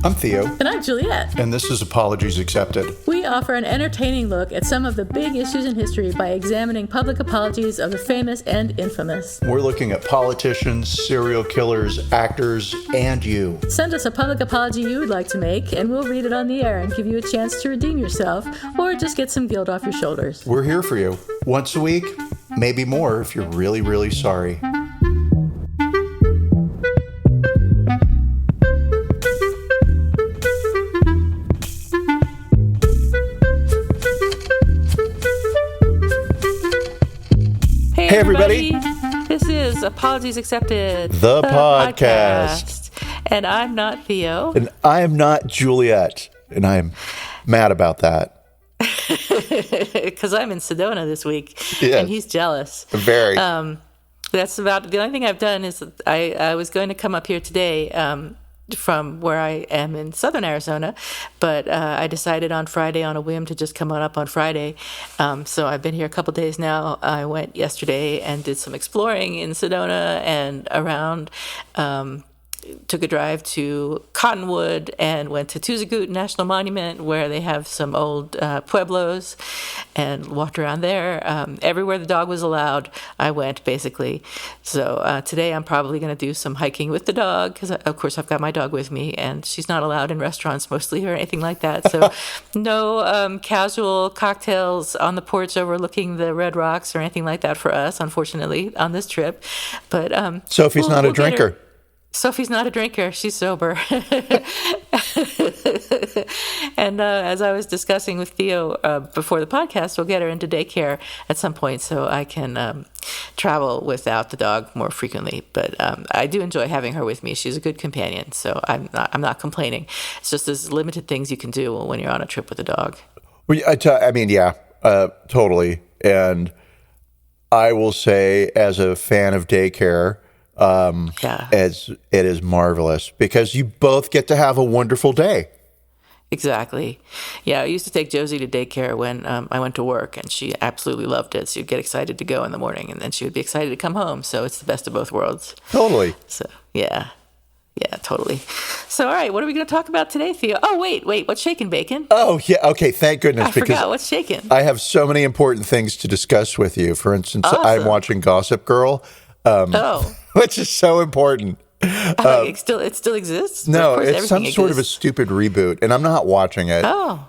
I'm Theo. And I'm Juliet. And this is Apologies Accepted. We offer an entertaining look at some of the big issues in history by examining public apologies of the famous and infamous. We're looking at politicians, serial killers, actors, and you. Send us a public apology you would like to make, and we'll read it on the air and give you a chance to redeem yourself or just get some guilt off your shoulders. We're here for you. Once a week, maybe more if you're really, really sorry. Hey everybody. This is Apologies Accepted, the podcast. And I'm not Theo. And I am not Juliet. And I'm mad about that. Because I'm in Sedona this week. Yes. And he's jealous. Very. That's about the only thing I've done is I was going to come up here today from where I am in southern Arizona, but I decided on Friday on a whim to just come on up on Friday. So I've been here a couple days now. I went yesterday and did some exploring in Sedona and around. Took a drive to Cottonwood and went to Tuzagut National Monument where they have some old pueblos and walked around there. Everywhere the dog was allowed, I went basically. So today I'm probably going to do some hiking with the dog because, of course, I've got my dog with me and she's not allowed in restaurants mostly or anything like that. So no casual cocktails on the porch overlooking the Red Rocks or anything like that for us, unfortunately, on this trip. But Sophie's not a drinker. Sophie's not a drinker. She's sober. And as I was discussing with Theo before the podcast, we'll get her into daycare at some point so I can travel without the dog more frequently. But I do enjoy having her with me. She's a good companion, so I'm not complaining. It's just there's limited things you can do when you're on a trip with a dog. Well, totally. And I will say, as a fan of daycare, as it is marvelous because you both get to have a wonderful day. Exactly. Yeah, I used to take Josie to daycare when I went to work, and she absolutely loved it. She'd get excited to go in the morning, and then she would be excited to come home. So it's the best of both worlds. Totally. So, yeah, totally. So, all right, what are we going to talk about today, Theo? Oh, wait, what's shaking, Bacon? Oh, yeah, okay, thank goodness. I forgot what's shaking. I have so many important things to discuss with you. For instance, awesome. I'm watching Gossip Girl. Which is so important. It still exists? No, it's some sort of a stupid reboot, and I'm not watching it. Oh.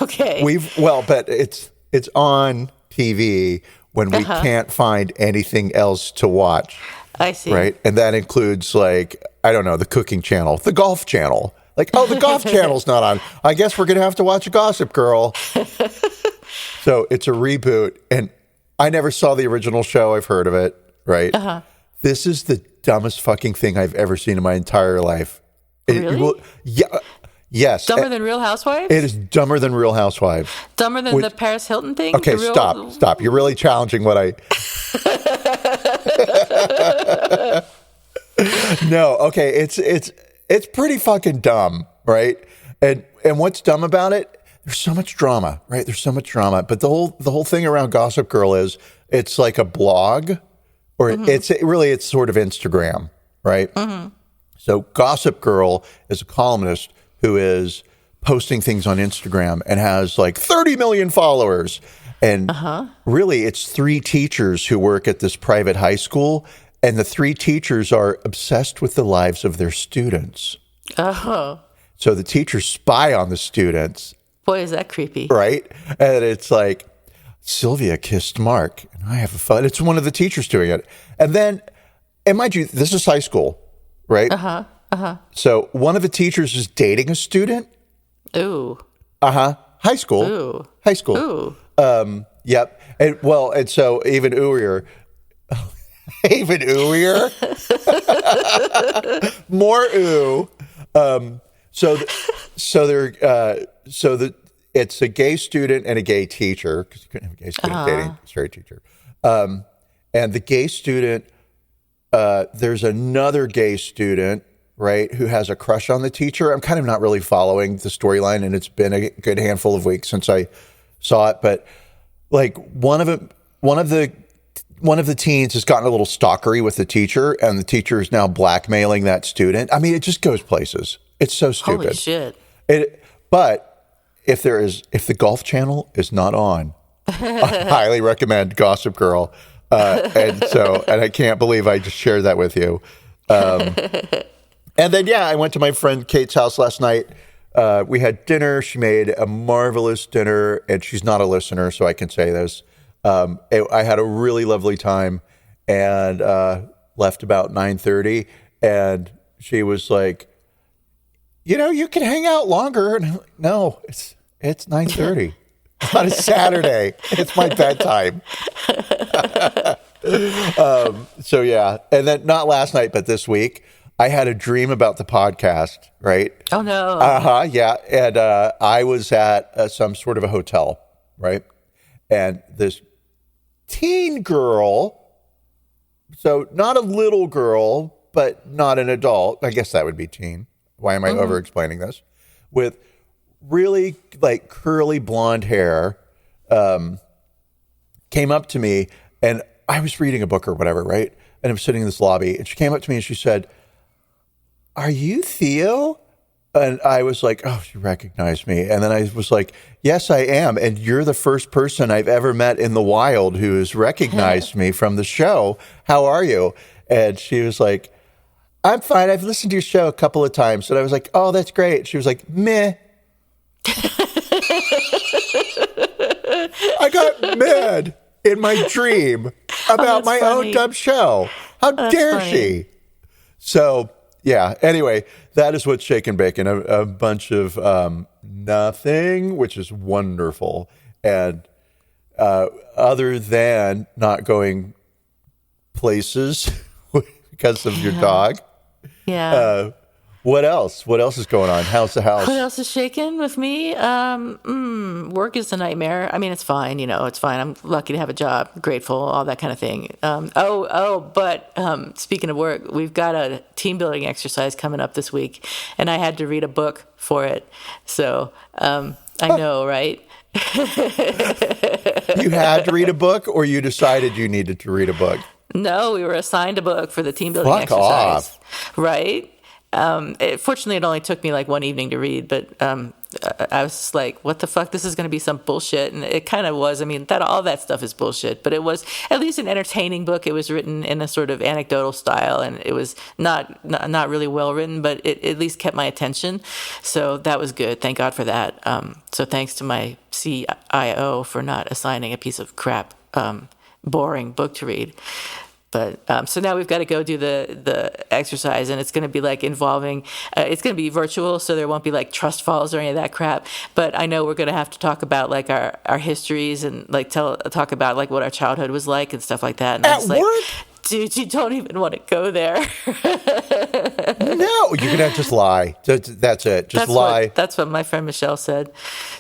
Okay. But it's on TV when we can't find anything else to watch. I see. Right? And that includes, like, I don't know, the cooking channel, the golf channel. Like, the golf channel's not on. I guess we're going to have to watch a Gossip Girl. So it's a reboot, and I never saw the original show. I've heard of it. Right? This is the dumbest fucking thing I've ever seen in my entire life. Really? Yes. Dumber than Real Housewives? It is dumber than Real Housewives. Dumber than the Paris Hilton thing? Okay, stop. You're really challenging what I... No, okay, it's pretty fucking dumb, right? And what's dumb about it? There's so much drama, right? There's so much drama. But the whole thing around Gossip Girl is it's like a blog. Or it's sort of Instagram, right? Mm-hmm. So Gossip Girl is a columnist who is posting things on Instagram and has like 30 million followers. And really, it's 3 teachers who work at this private high school. And the 3 teachers are obsessed with the lives of their students. Oh. So the teachers spy on the students. Boy, is that creepy. Right? And it's like, Sylvia kissed Mark, and I have a fun. It's one of the teachers doing it. And then, and mind you, this is high school, right? So one of the teachers is dating a student. Ooh. High school. Ooh. High school. Ooh. Yep. And so even ooier. Even ooier. More ooh. It's a gay student and a gay teacher, because you couldn't have a gay student dating a straight teacher. And the gay student, there's another gay student, right, who has a crush on the teacher. I'm kind of not really following the storyline, and it's been a good handful of weeks since I saw it. But like one of the teens has gotten a little stalkery with the teacher, and the teacher is now blackmailing that student. I mean, it just goes places. It's so stupid. Holy shit. But if the Golf Channel is not on, I highly recommend Gossip Girl. And I can't believe I just shared that with you. And then, I went to my friend Kate's house last night. We had dinner. She made a marvelous dinner, and she's not a listener, so I can say this. I had a really lovely time, and left about 9:30, and she was like, you can hang out longer. And I'm like, no, it's 9:30. It's not a Saturday. It's my bedtime. And then not last night, but this week, I had a dream about the podcast, right? Oh, no. Yeah. And I was at some sort of a hotel, right? And this teen girl, so not a little girl, but not an adult. I guess that would be teen. Why am I over-explaining this? With really like curly blonde hair, came up to me, and I was reading a book or whatever, right? And I'm sitting in this lobby, and she came up to me and she said, "Are you Theo?" And I was like, oh, she recognized me. And then I was like, yes, I am. And you're the first person I've ever met in the wild who has recognized me from the show. How are you? And she was like, I'm fine. I've listened to your show a couple of times. And I was like, oh, that's great. She was like, meh. I got mad in my dream about my own dumb show. How dare she? So, yeah. Anyway, that is what's Shake and Bacon. A bunch of nothing, which is wonderful. And other than not going places because of your dog. Yeah. What else? What else is going on? How's the house? What else is shaking with me? Work is a nightmare. I mean, it's fine. It's fine. I'm lucky to have a job, grateful, all that kind of thing. But speaking of work, we've got a team building exercise coming up this week, and I had to read a book for it. So I know, right? You had to read a book, or you decided you needed to read a book? No, we were assigned a book for the team building exercise. Off. Right? Fortunately, it only took me like one evening to read, but I was just like, what the fuck? This is going to be some bullshit. And it kind of was. I mean, all that stuff is bullshit, but it was at least an entertaining book. It was written in a sort of anecdotal style, and it was not really well written, but it at least kept my attention. So that was good. Thank God for that. So thanks to my CIO for not assigning a piece of crap, boring book to read. But so now we've got to go do the exercise, and it's going to be like involving. It's going to be virtual, so there won't be like trust falls or any of that crap. But I know we're going to have to talk about like our histories and like talk about like what our childhood was like and stuff like that. And At work? Like, dude, you don't even want to go there. No, you're gonna just lie. That's it. Just lie. That's what my friend Michelle said.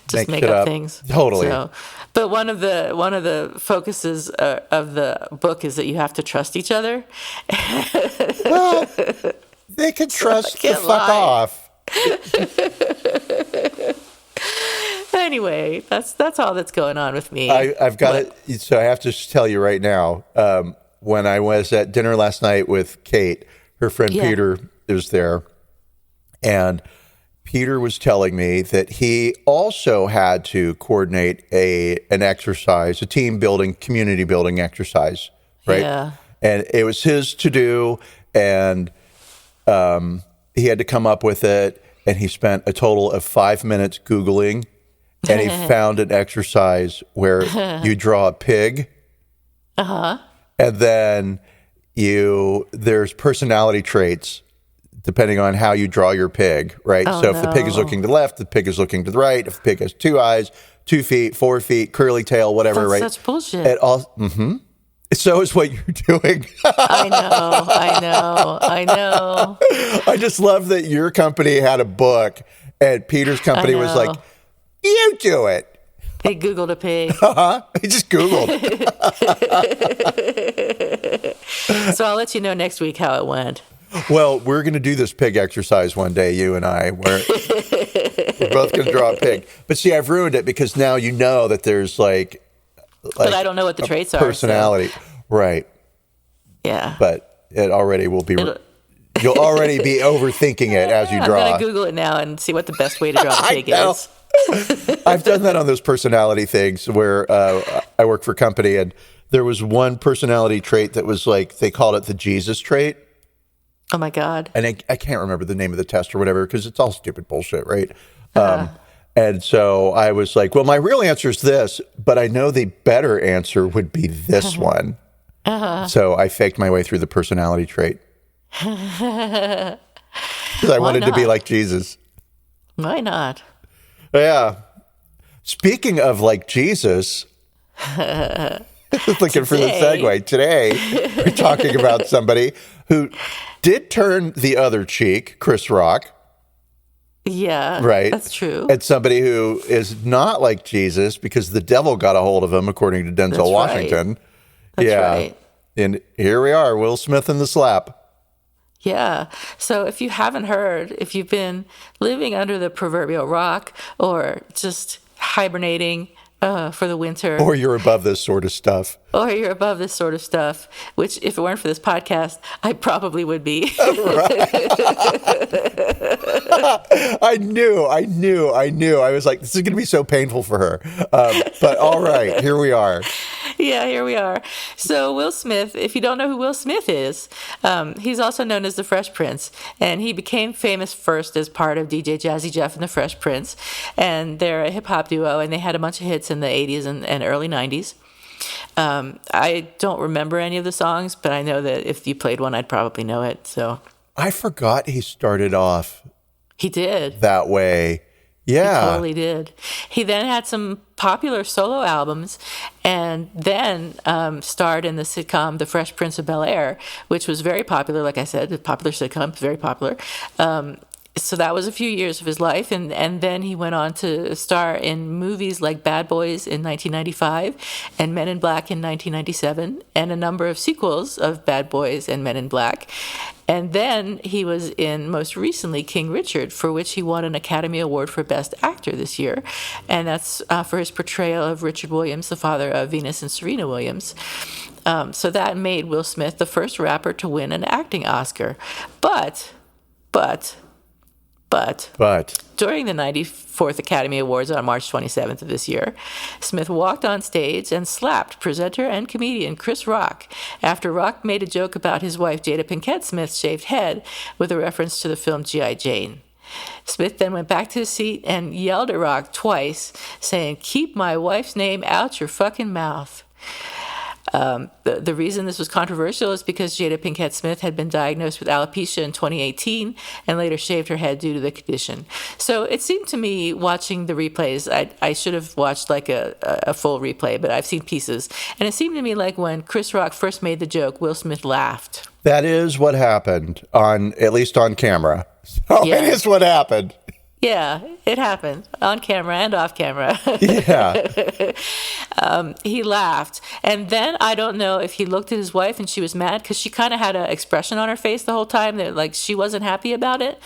Just make up things. Totally. So, but one of the focuses of the book is that you have to trust each other. Well, they can trust the fuck off. Anyway, that's all that's going on with me. I've got it. So I have to just tell you right now. When I was at dinner last night with Kate, her friend Peter was there, and Peter was telling me that he also had to coordinate an exercise, a team building, community building exercise, right? Yeah. And it was his to do, and he had to come up with it, and he spent a total of 5 minutes Googling, and he found an exercise where you draw a pig. Uh-huh. And then there's personality traits depending on how you draw your pig, right? Oh, so if the pig is looking to the left, the pig is looking to the right. If the pig has 2 eyes, 2 feet, 4 feet, curly tail, whatever, that's right? That's such bullshit. It all, So is what you're doing. I know. I just love that your company had a book and Peter's company was like, you do it. He Googled a pig. He just Googled. So I'll let you know next week how it went. Well, we're going to do this pig exercise one day, you and I. We're both going to draw a pig. But see, I've ruined it because now you know that there's like but I don't know what the traits are. Personality. So. Right. Yeah. But it already will be. You'll already be overthinking it as you draw. I'm going to Google it now and see what the best way to draw the pig is. I've done that on those personality things where I work for a company, and there was one personality trait that was like, they called it the Jesus trait. Oh, my God. And I can't remember the name of the test or whatever, because it's all stupid bullshit, right? And so I was like, well, my real answer is this, but I know the better answer would be this one. So I faked my way through the personality trait. Because I wanted to be like Jesus. Why not? Yeah. Speaking of like Jesus, looking for the segue. Today, we're talking about somebody who did turn the other cheek, Chris Rock. Yeah, right. That's true. And somebody who is not like Jesus because the devil got a hold of him, according to Denzel Washington. That's right. And here we are, Will Smith in the slap. Yeah. So if you haven't heard, if you've been living under the proverbial rock or just hibernating for the winter. Or you're above this sort of stuff. Which if it weren't for this podcast, I probably would be. I knew. I was like, this is going to be so painful for her. But all right, here we are. Yeah, here we are. So Will Smith, if you don't know who Will Smith is, he's also known as the Fresh Prince. And he became famous first as part of DJ Jazzy Jeff and the Fresh Prince. And they're a hip-hop duo, and they had a bunch of hits in the 80s and early 90s. I don't remember any of the songs, but I know that if you played one, I'd probably know it. So I forgot he started off. He did. That way. Yeah. He totally did. He then had some popular solo albums and then starred in the sitcom The Fresh Prince of Bel-Air, which was very popular. Like I said, a popular sitcom, very popular. So that was a few years of his life, and then he went on to star in movies like Bad Boys in 1995 and Men in Black in 1997, and a number of sequels of Bad Boys and Men in Black. And then he was in, most recently, King Richard, for which he won an Academy Award for Best Actor this year. And that's for his portrayal of Richard Williams, the father of Venus and Serena Williams. So that made Will Smith the first rapper to win an acting Oscar. But during the 94th Academy Awards on March 27th of this year, Smith walked on stage and slapped presenter and comedian Chris Rock after Rock made a joke about his wife Jada Pinkett Smith's shaved head with a reference to the film G.I. Jane. Smith then went back to his seat and yelled at Rock twice, saying, "Keep my wife's name out your fucking mouth." The reason this was controversial is because Jada Pinkett Smith had been diagnosed with alopecia in 2018 and later shaved her head due to the condition. So it seemed to me, watching the replays, I should have watched like a full replay, but I've seen pieces. And it seemed to me like when Chris Rock first made the joke, Will Smith laughed. That is what happened, at least on camera. So yeah. It is what happened. Yeah, it happened on camera and off camera. Yeah. He laughed. And then I don't know if he looked at his wife and she was mad because she kind of had an expression on her face the whole time that like she wasn't happy about it.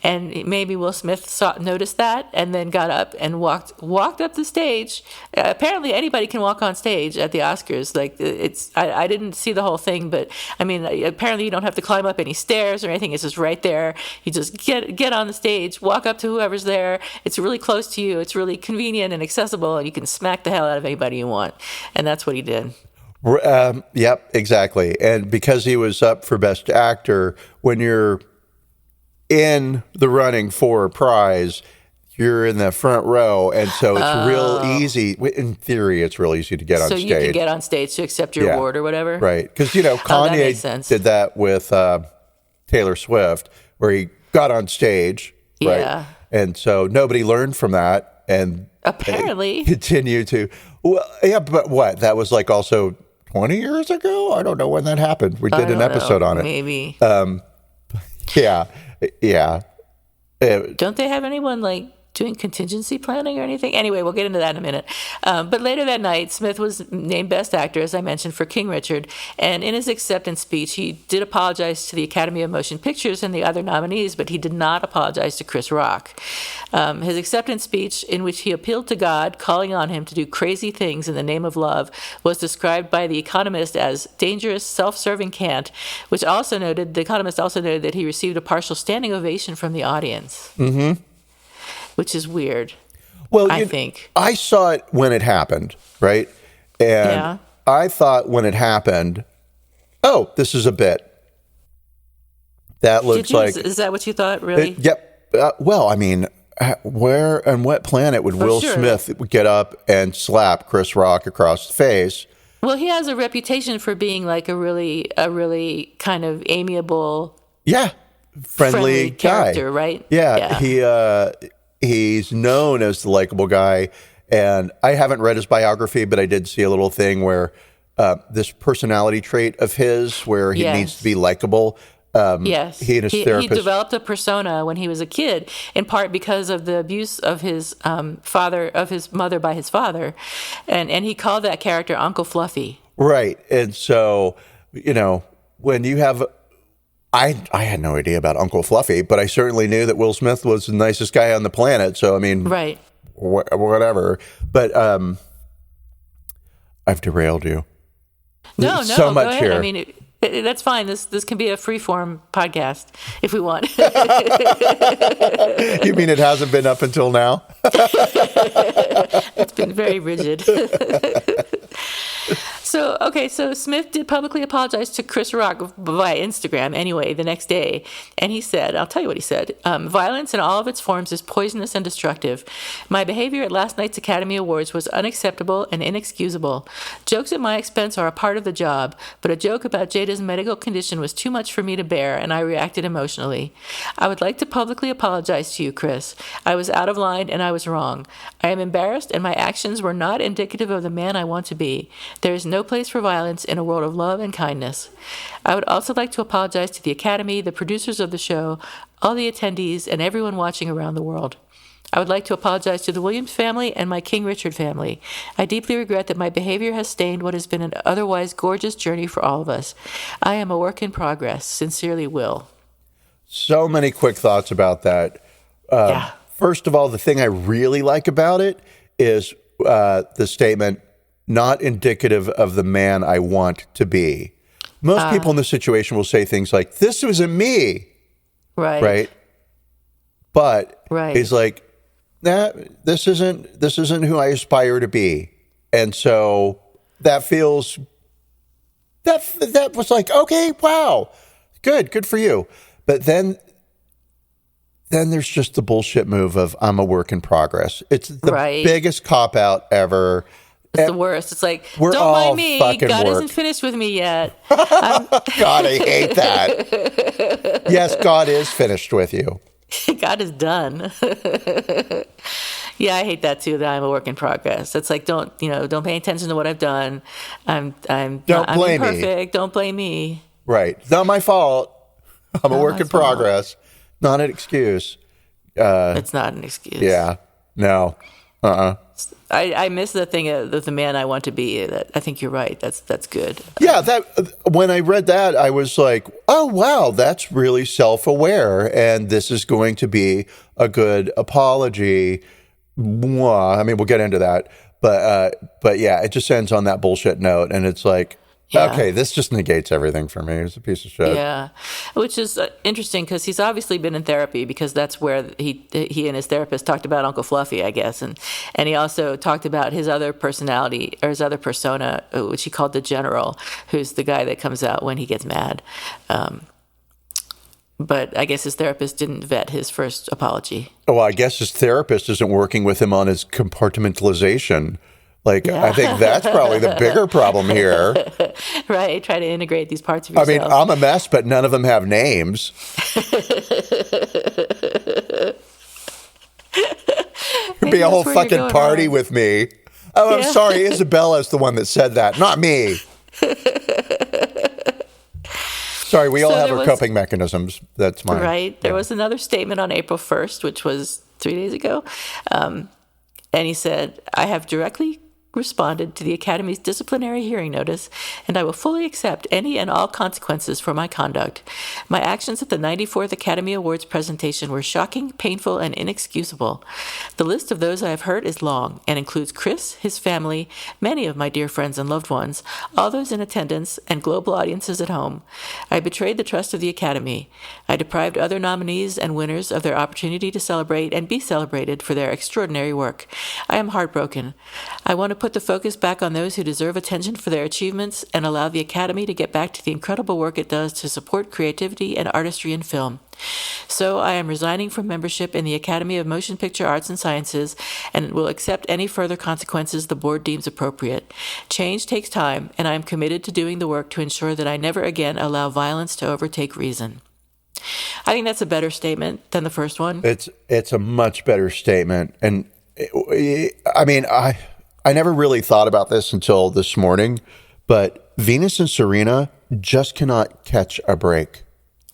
And maybe Will Smith noticed that and then got up and walked up the stage. Apparently anybody can walk on stage at the Oscars. Like I didn't see the whole thing, but I mean, apparently you don't have to climb up any stairs or anything. It's just right there. You just get on the stage, walk up to whoever's there. It's really close to you. It's really convenient and accessible, and you can smack the hell out of anybody you want. And that's what he did. Yep, exactly. And because he was up for Best Actor, when you're in the running for a prize, you're in the front row, and so it's real easy. In theory, it's real easy to get on stage. So you can get on stage to accept your award or whatever? Right. Because, Kanye did that with Taylor Swift, where he got on stage, right? Yeah. And so nobody learned from that, and apparently continue to. Well, yeah, but what? That was like also 20 years ago? I don't know when that happened. We did an episode on it. Maybe. Yeah. Don't they have anyone like doing contingency planning or anything. Anyway, we'll get into that in a minute. But later that night, Smith was named Best Actor, as I mentioned, for King Richard. And in his acceptance speech, he did apologize to the Academy of Motion Pictures and the other nominees, but he did not apologize to Chris Rock. His acceptance speech, in which he appealed to God, calling on him to do crazy things in the name of love, was described by The Economist as dangerous, self-serving cant, which The Economist also noted that he received a partial standing ovation from the audience. Mm-hmm. Which is weird. Well, I think. I saw it when it happened, right? And I thought when it happened, oh, this is a bit. That looks like... Is that what you thought, really? Yep. Well, I mean, where and what planet would Will Smith get up and slap Chris Rock across the face? Well, he has a reputation for being like a really kind of amiable... Yeah. Friendly character, guy. Right? Yeah. He's known as the likable guy, and I haven't read his biography, but I did see a little thing where this personality trait of his, where he needs to be likable. Yes, he and his therapist. He developed a persona when he was a kid, in part because of the abuse of his mother by his father, and he called that character Uncle Fluffy. Right, and so when you have. I had no idea about Uncle Fluffy, but I certainly knew that Will Smith was the nicest guy on the planet. So, I mean, right. Whatever. But I've derailed you. No, so much go ahead. Here. I mean, that's fine. This can be a free-form podcast if we want. You mean it hasn't been up until now? It's been very rigid. So Smith did publicly apologize to Chris Rock via Instagram anyway the next day. And he said, I'll tell you what he said, violence in all of its forms is poisonous and destructive. My behavior at last night's Academy Awards was unacceptable and inexcusable. Jokes at my expense are a part of the job, but a joke about Jada's medical condition was too much for me to bear, and I reacted emotionally. I would like to publicly apologize to you, Chris. I was out of line and I was wrong. I am embarrassed, and my actions were not indicative of the man I want to be. There is no place for violence in a world of love and kindness. I would also like to apologize to the Academy, the producers of the show, all the attendees, and everyone watching around the world. I would like to apologize to the Williams family and my King Richard family. I deeply regret that my behavior has stained what has been an otherwise gorgeous journey for all of us. I am a work in progress. Sincerely, Will. So many quick thoughts about that. First of all, the thing I really like about it is the statement, not indicative of the man I want to be. Most people in this situation will say things like, this wasn't me. Right. But he's like, nah, this isn't who I aspire to be. And so that was like, okay, wow. Good for you. But then there's just the bullshit move of I'm a work in progress. It's the biggest cop-out ever. It's the worst. It's like, don't mind me. God isn't finished with me yet. God, I hate that. Yes, God is finished with you. God is done. Yeah, I hate that too, that I'm a work in progress. It's like, don't pay attention to what I've done. I'm imperfect. Don't blame me. Right. It's not my fault. I'm a work in progress. Not an excuse. It's not an excuse. Yeah. No. I miss the thing of the man I want to be. That I think you're right. That's good. Yeah, when I read that, I was like, oh wow, that's really self-aware, and this is going to be a good apology. I mean, we'll get into that, but yeah, it just ends on that bullshit note, and it's like, okay, this just negates everything for me. It's a piece of shit. Yeah, which is interesting because he's obviously been in therapy, because that's where he and his therapist talked about Uncle Fluffy, I guess, and he also talked about his other personality, or his other persona, which he called the General, who's the guy that comes out when he gets mad. But I guess his therapist didn't vet his first apology. Well, I guess his therapist isn't working with him on his compartmentalization. I think that's probably the bigger problem here. Right. Try to integrate these parts of yourself. I mean, I'm a mess, but none of them have names. It'd be a whole fucking party with me. Oh, I'm sorry. Isabella's the one that said that, not me. Sorry, we all So have there our was- coping mechanisms. That's mine. Right. There was another statement on April 1st, which was 3 days ago. And he said, I have directly responded to the Academy's disciplinary hearing notice, and I will fully accept any and all consequences for my conduct. My actions at the 94th Academy Awards presentation were shocking, painful, and inexcusable. The list of those I have hurt is long and includes Chris, his family, many of my dear friends and loved ones, all those in attendance, and global audiences at home. I betrayed the trust of the Academy. I deprived other nominees and winners of their opportunity to celebrate and be celebrated for their extraordinary work. I am heartbroken. I want to put the focus back on those who deserve attention for their achievements and allow the Academy to get back to the incredible work it does to support creativity and artistry in film. So I am resigning from membership in the Academy of Motion Picture Arts and Sciences and will accept any further consequences the board deems appropriate. Change takes time, and I am committed to doing the work to ensure that I never again allow violence to overtake reason. I think that's a better statement than the first one. It's a much better statement. And I mean, I never really thought about this until this morning, but Venus and Serena just cannot catch a break.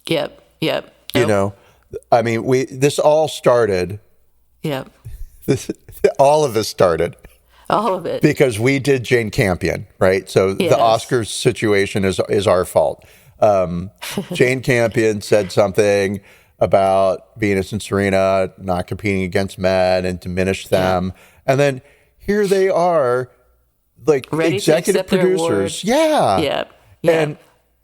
Yep. You know, I mean, this all started. Yep. All of this started. All of it. Because we did Jane Campion, right? So Yes. the Oscars situation is our fault. Jane Campion said something about Venus and Serena not competing against men and diminished them. Yeah. And then here they are, like ready executive producers. Yeah. Yep.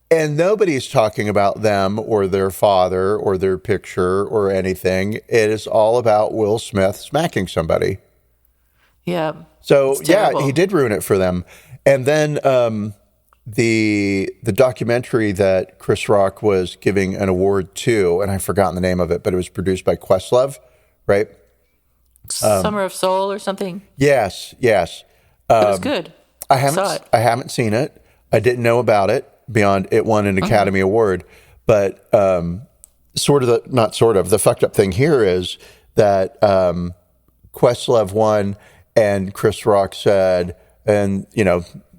And nobody's talking about them or their father or their picture or anything. It is all about Will Smith smacking somebody. Yeah. So yeah, he did ruin it for them. And then the documentary that Chris Rock was giving an award to, and I've forgotten the name of it, but it was produced by Questlove, right? Summer of Soul or something. Yes. It was good. I haven't seen it. I didn't know about it beyond it won an Academy Award. But the fucked up thing here is that Questlove won, and Chris Rock said, and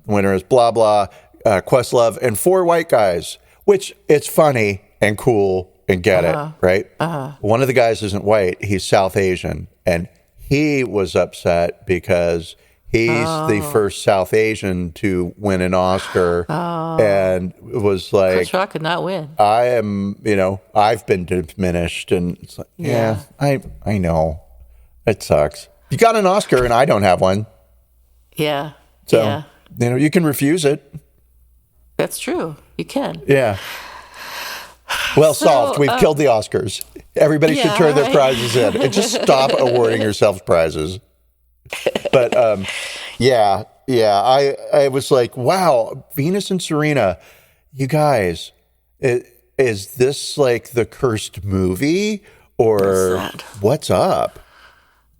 winner is blah blah, Questlove and 4 white guys, which it's funny and cool and get it, right? One of the guys isn't white; he's South Asian, and he was upset because he's the first South Asian to win an Oscar, and it was like Chris Rock could not win. I am, I've been diminished, and it's like, yeah, I know, it sucks. You got an Oscar, and I don't have one. Yeah. So you can refuse it. That's true. You can. Yeah. Well, solved. We've killed the Oscars. Everybody should turn their prizes in and just stop awarding yourselves prizes. But I was like, wow, Venus and Serena, you guys, is this like the cursed movie or what's up?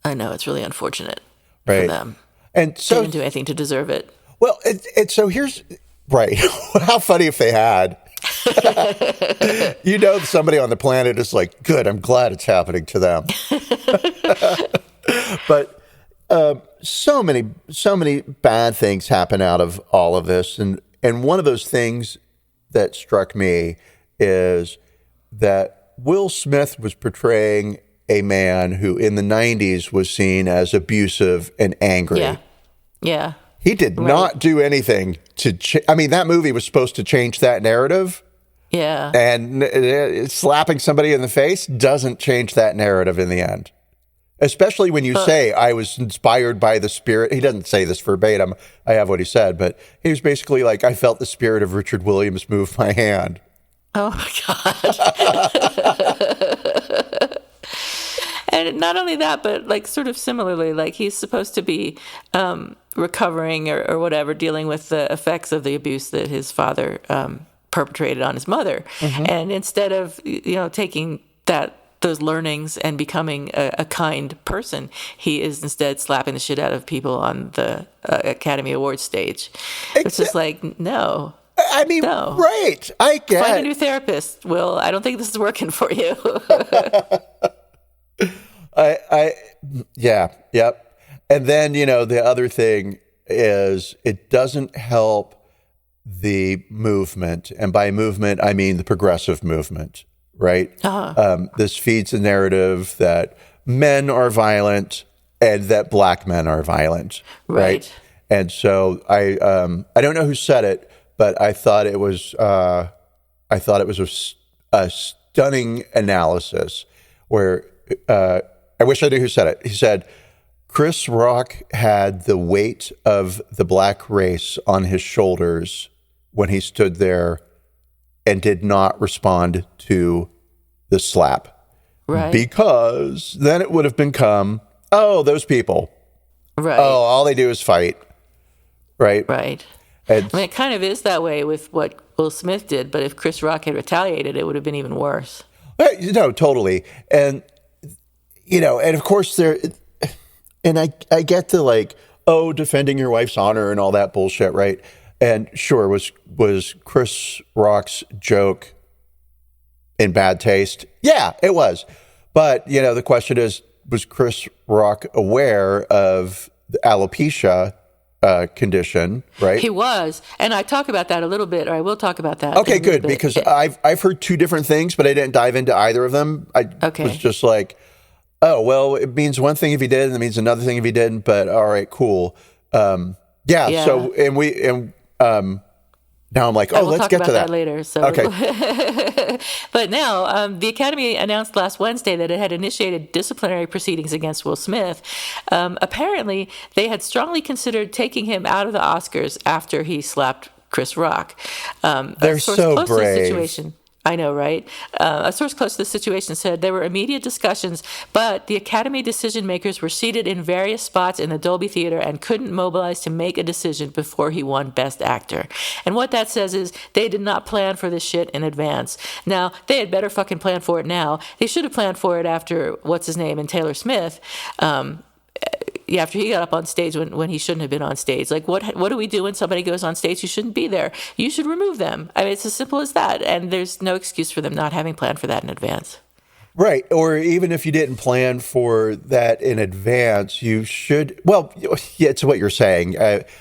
I know, it's really unfortunate for them. And so they didn't do anything to deserve it. Well, so here's right. How funny if they had. Somebody on the planet is like, good, I'm glad it's happening to them. But so many bad things happen out of all of this. And one of those things that struck me is that Will Smith was portraying a man who in the 90s was seen as abusive and angry. Yeah. He did not do anything to that movie was supposed to change that narrative. Yeah. And slapping somebody in the face doesn't change that narrative in the end. Especially when you say, I was inspired by the spirit. He doesn't say this verbatim. I have what he said, but he was basically like, I felt the spirit of Richard Williams move my hand. Oh, my God. And not only that, but like sort of similarly, like he's supposed to be recovering or whatever, dealing with the effects of the abuse that his father perpetrated on his mother. Mm-hmm. And instead of, taking those learnings and becoming a kind person, he is instead slapping the shit out of people on the Academy Awards stage. It's just like, no. I mean, no. Right. I get Find a new therapist, Will. I don't think this is working for you. Yep. And then, the other thing is it doesn't help the movement, and by movement I mean the progressive movement, right? This feeds the narrative that men are violent and that black men are violent, right? And so I don't know who said it, but I thought it was a stunning analysis where I wish I knew who said it. He said, Chris Rock had the weight of the black race on his shoulders when he stood there and did not respond to the slap. Right. Because then it would have become, oh, those people. Right. Oh, all they do is fight. Right. Right. And, I mean, it kind of is that way with what Will Smith did, but if Chris Rock had retaliated, it would have been even worse. no, totally. And, and of course and I get the like, oh, defending your wife's honor and all that bullshit, right? And sure, was Chris Rock's joke in bad taste? Yeah, it was. But, the question is, was Chris Rock aware of the alopecia condition, right? He was. And I talk about that a little bit, or I will talk about that. Okay, good, because I've heard two different things, but I didn't dive into either of them. I was just like, oh, well, it means one thing if he did, and it means another thing if he didn't, but all right, cool. Yeah. So, now I'm like, oh, let's get to that later. So. Okay. But now, the Academy announced last Wednesday that it had initiated disciplinary proceedings against Will Smith. Apparently, they had strongly considered taking him out of the Oscars after he slapped Chris Rock. They're so brave. I know, right? A source close to the situation said there were immediate discussions, but the Academy decision makers were seated in various spots in the Dolby Theater and couldn't mobilize to make a decision before he won Best Actor. And what that says is they did not plan for this shit in advance. Now, they had better fucking plan for it now. They should have planned for it after, what's his name, and Taylor Smith. After he got up on stage when he shouldn't have been on stage. Like, what do we do when somebody goes on stage who shouldn't be there? You should remove them. I mean, it's as simple as that. And there's no excuse for them not having planned for that in advance. Right. Or even if you didn't plan for that in advance, you should, well, yeah, it's what you're saying.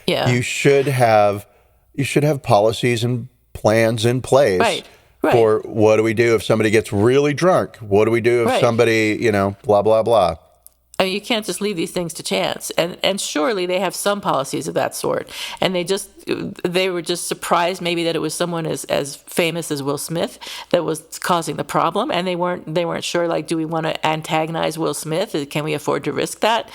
You should have policies and plans in place. Right. For what do we do if somebody gets really drunk? What do we do if somebody, blah, blah, blah. I mean, you can't just leave these things to chance. And surely they have some policies of that sort. And they were just surprised maybe that it was someone as famous as Will Smith that was causing the problem. And they weren't sure, like, do we want to antagonize Will Smith? Can we afford to risk that?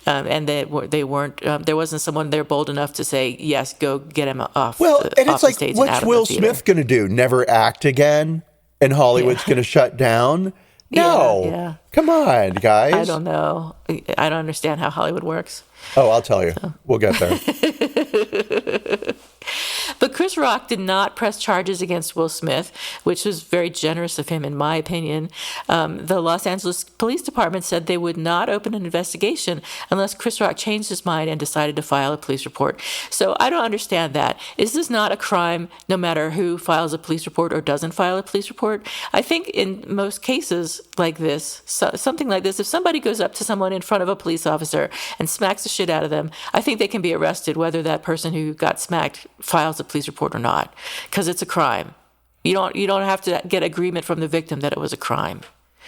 And they weren't, there wasn't someone there bold enough to say, yes, go get him off. Well, and it's like, stage what's Will Smith going to do? Never act again? And Hollywood's going to shut down? No. Yeah. Come on, guys. I don't know. I don't understand how Hollywood works. Oh, I'll tell you. So. We'll get there. But Chris Rock did not press charges against Will Smith, which was very generous of him, in my opinion. The Los Angeles Police Department said they would not open an investigation unless Chris Rock changed his mind and decided to file a police report. So I don't understand that. Is this not a crime no matter who files a police report or doesn't file a police report? I think in most cases like this, something like this, if somebody goes up to someone in front of a police officer and smacks the shit out of them, I think they can be arrested whether that person who got smacked files a police report or not, because it's a crime. You don't have to get agreement from the victim that it was a crime.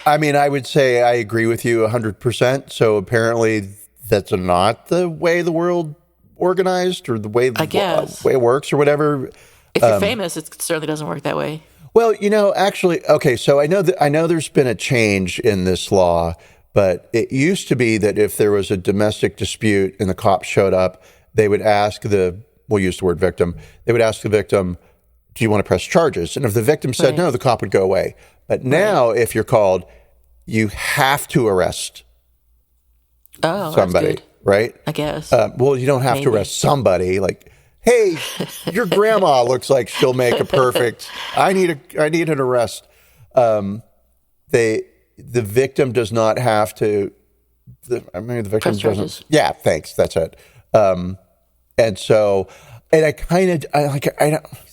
I mean, I would say I agree with you 100%. So apparently that's not the way the world organized, or the way way it works, or whatever. If you're famous, it certainly doesn't work that way. Well, actually, okay. So I know there's been a change in this law, but it used to be that if there was a domestic dispute and the cops showed up, they would ask we'll use the word victim. They would ask the victim, do you want to press charges? And if the victim said no, the cop would go away. But now if you're called, you have to arrest somebody, right? I guess. Well, you don't have to arrest somebody. Like, hey, your grandma looks like she'll make a perfect, I need an arrest. The victim does not have to, the victim press charges. doesn't. Yeah, thanks. That's it. And so, and it's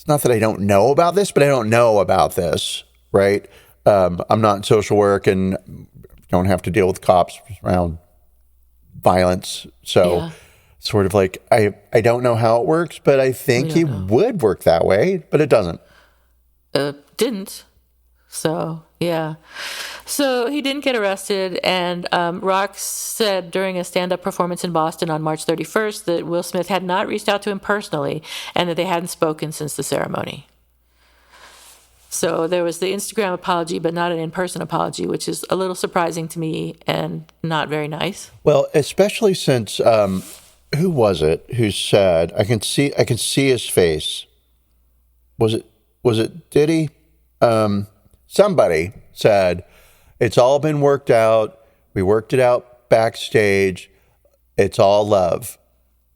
not that I don't know about this, but I don't know about this, right? I'm not in social work and don't have to deal with cops around violence. So sort of like, I don't know how it works, but I think he would work that way, but it doesn't. Didn't. So, yeah. So he didn't get arrested, and Rock said during a stand-up performance in Boston on March 31st that Will Smith had not reached out to him personally and that they hadn't spoken since the ceremony. So there was the Instagram apology, but not an in-person apology, which is a little surprising to me and not very nice. Well, especially since who was it who said, I can see his face. Was it Diddy? Somebody said, it's all been worked out. We worked it out backstage. It's all love,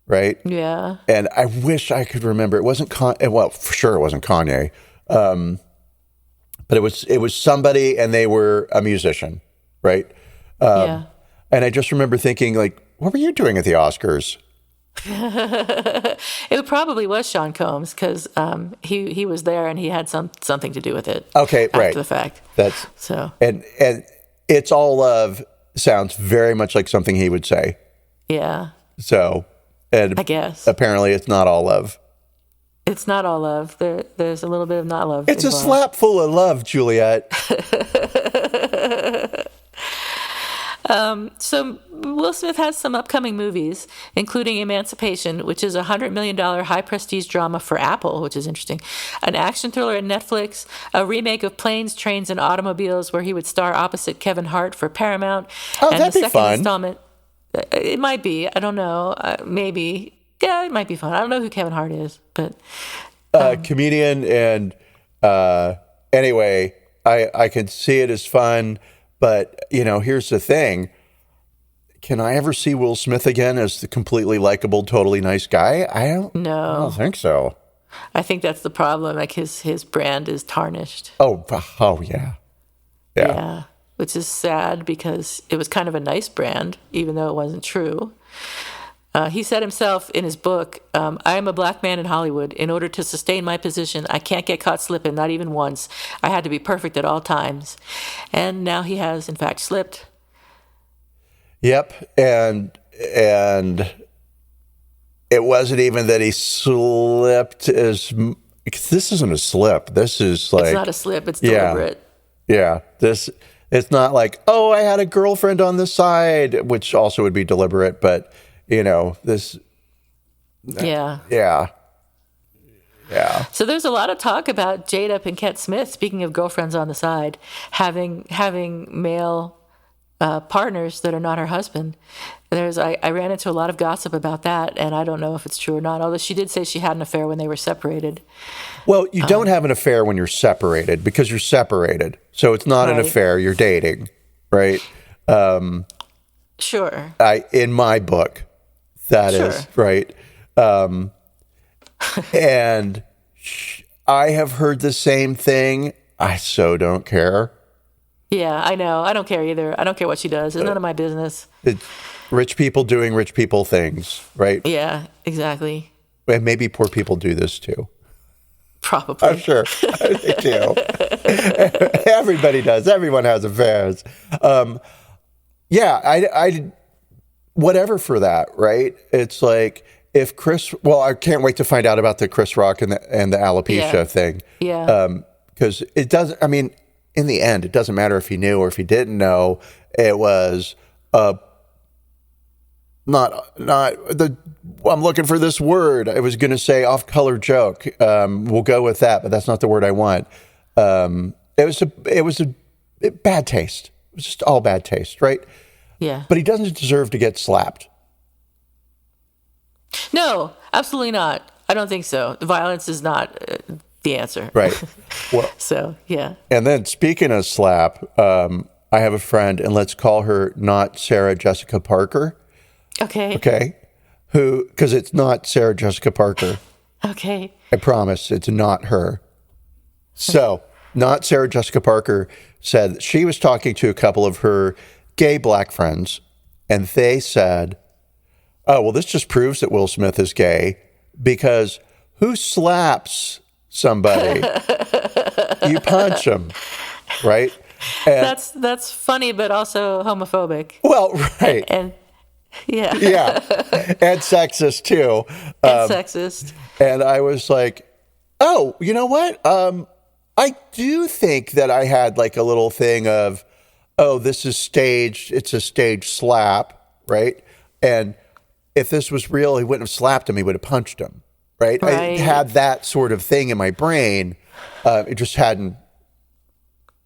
right? Yeah. And I wish I could remember. It wasn't well, for sure it wasn't Kanye. But it was somebody, and they were a musician, right? Yeah. And I just remember thinking, like, what were you doing at the Oscars? It probably was Sean Combs because he was there and he had something to do with it. Okay, after right. the fact. That's so. And it's all love sounds very much like something he would say. Yeah. So, and I guess apparently it's not all love. It's not all love. There's a little bit of not love. It's involved. a slap full of love, Juliet. So Will Smith has some upcoming movies, including Emancipation, which is a $100 million high-prestige drama for Apple, which is interesting, an action thriller at Netflix, a remake of Planes, Trains, and Automobiles, where he would star opposite Kevin Hart for Paramount. Oh, and that'd the be second fun. installment, it might be. I don't know. Maybe. Yeah, it might be fun. I don't know who Kevin Hart is, but... comedian, and anyway, I can see it as fun. But, here's the thing. Can I ever see Will Smith again as the completely likable, totally nice guy? I don't think so. I think that's the problem. Like his brand is tarnished. Oh, yeah. Yeah. Which is sad because it was kind of a nice brand, even though it wasn't true. He said himself in his book, I am a black man in Hollywood. In order to sustain my position, I can't get caught slipping, not even once. I had to be perfect at all times. And now he has, in fact, slipped. Yep. And it wasn't even that he slipped this isn't a slip. This is like... It's not a slip. It's deliberate. Yeah. It's not like, oh, I had a girlfriend on the side, which also would be deliberate, but... this. Yeah. Yeah. So there's a lot of talk about Jada Pinkett Smith, speaking of girlfriends on the side, having male partners that are not her husband. I ran into a lot of gossip about that, and I don't know if it's true or not, although she did say she had an affair when they were separated. Well, you don't have an affair when you're separated because you're separated. So it's not an affair. You're dating, right? Sure. In my book. That is right. And I have heard the same thing. I so don't care. Yeah, I know. I don't care either. I don't care what she does. It's none of my business. It's rich people doing rich people things, right? Yeah, exactly. And maybe poor people do this too. Probably. I'm sure they do. Everybody does. Everyone has affairs. Yeah, I whatever for that, right? It's like if I can't wait to find out about the Chris Rock and the alopecia thing. Yeah. Because it doesn't, in the end, it doesn't matter if he knew or if he didn't know. It was I'm looking for this word. I was going to say off-color joke. We'll go with that, but that's not the word I want. It was a bad taste. It was just all bad taste, right? Yeah. But he doesn't deserve to get slapped. No, absolutely not. I don't think so. Violence is not the answer. Right. Well, so, yeah. And then speaking of slap, I have a friend, and let's call her not Sarah Jessica Parker. Okay. Because it's not Sarah Jessica Parker. Okay. I promise it's not her. So, not Sarah Jessica Parker said that she was talking to a couple of her gay black friends, and they said, oh, well, this just proves that Will Smith is gay, because who slaps somebody? You punch them, right? And that's funny, but also homophobic. Well, right. And Yeah. Yeah, and sexist too. And sexist. And I was like, oh, you know what? I do think that I had like a little thing of, oh, this is staged. It's a staged slap, right? And if this was real, he wouldn't have slapped him. He would have punched him, right? I Right. had that sort of thing in my brain. It just hadn't